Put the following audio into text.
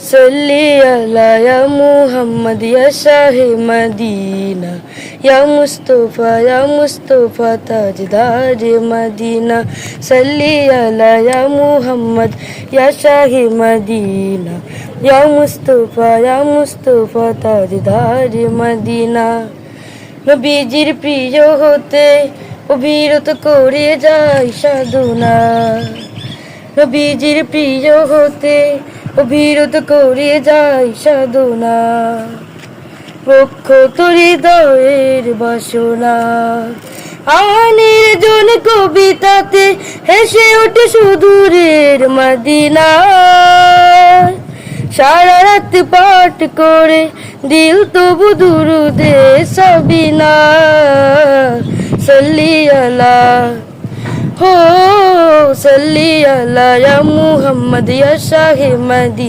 सल्ली अला या मुहम्मद या शाहे मदीना या मुस्तफा ताजदार मदीना सल्ली अला या मुहम्मद या शाहे मदीना या मुस्तफा ताजदार मदीना নবীজির প্রিয় হতে অবিরত করে যায় সাধনা নবীজির প্রিয় হতে অবিরত করে যায় সাধনা বক্ষ হৃদয়ের বাসনা আনির জন কবিতাতে হেসে ওঠে সুদূরের মদিনা সারা রাত পাঠ করে দিল তবু দুরুদে সাবিনা সল্লি আলা हो सल्ली अला या मुहम्मद या शाहे मदीना